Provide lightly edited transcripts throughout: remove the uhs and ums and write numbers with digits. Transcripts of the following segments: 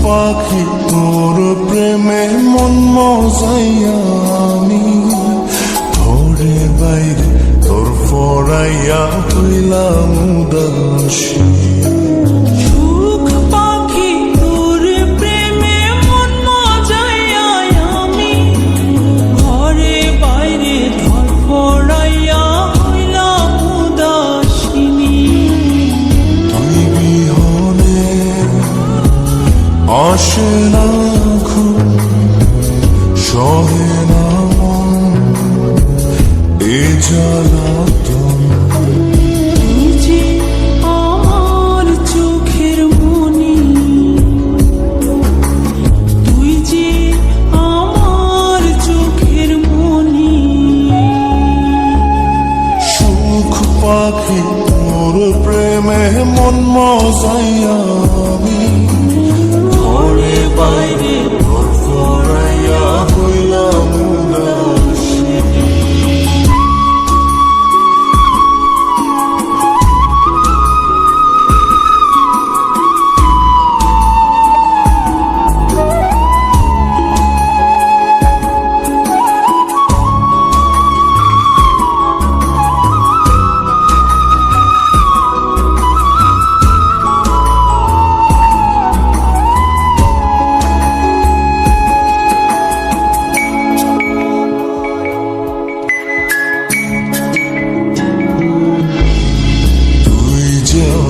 পাখি তোর প্রেমে মন মজাইয়া আমি ঘরে বাইরে তোর ফরাইয়া হইলাম উদাসী। সুখ পাখি তোর প্রেমে মন মজাইয়া আমি ঘরে বাইরে তোর ফরাইয়া হইলাম উদাসিনী। তুই বিহনে আসে না ঘুম, সহে না মন এ জ্বালাতন। তুই যে আমার চোখের মনি, তুই যে আমার চোখের মনি। সুখ পাখি তোর প্রেমে মন মজাইয়া আমি ঘরে বাইরে তোর ফরাইয়া হইলাম উদাসী।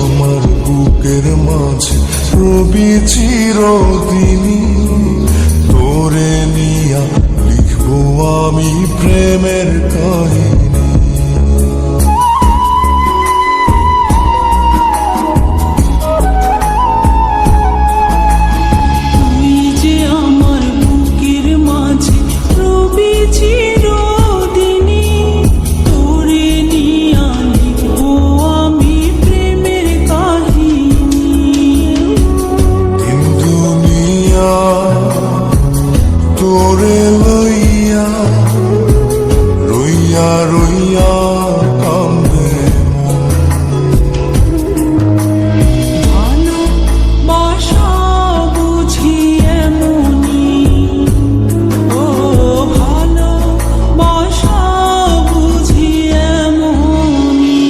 আমার বুকের মাঝে রবি চিরদিনই, তোরে নিয়া লিখবো আমি প্রেমের কাহিনী। তুই যে আমার বুকের মাঝে রবি চিরদিনই, তোরে নিয়া লিখবো আমি প্রেমের কাহিনী। দিন দুনিয়া তোরে লইয়া রইয়া রইয়া কান্দে ভালোবাসা বুঝি এমনি, ও ভালোবাসা বুঝি এমনি।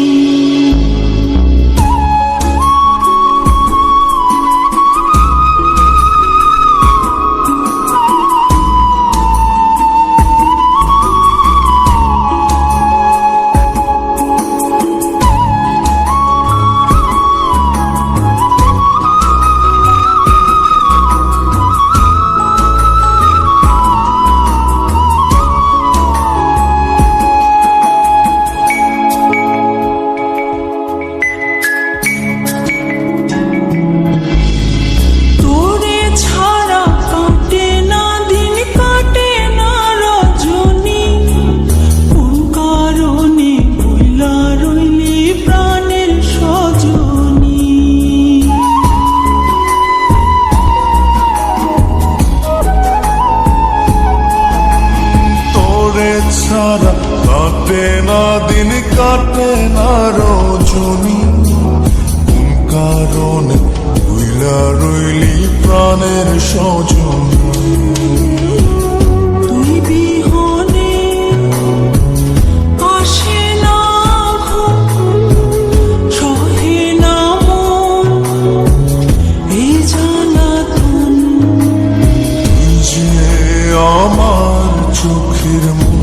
তোরে ছাড়া কাটে না দিন, কাটে না রজনী, কোন কারণে ভুলা রইলি প্রাণের সজনী। তোরে ছাড়া কাটে না দিন, কাটে না রজনী, কোন কারণে ভুইলা রইলি প্রাণের সজনী। তুই বিহনে আসে না ঘুম, সহে না মন এই জ্বালাতন। তুই যে আমার চোখের মন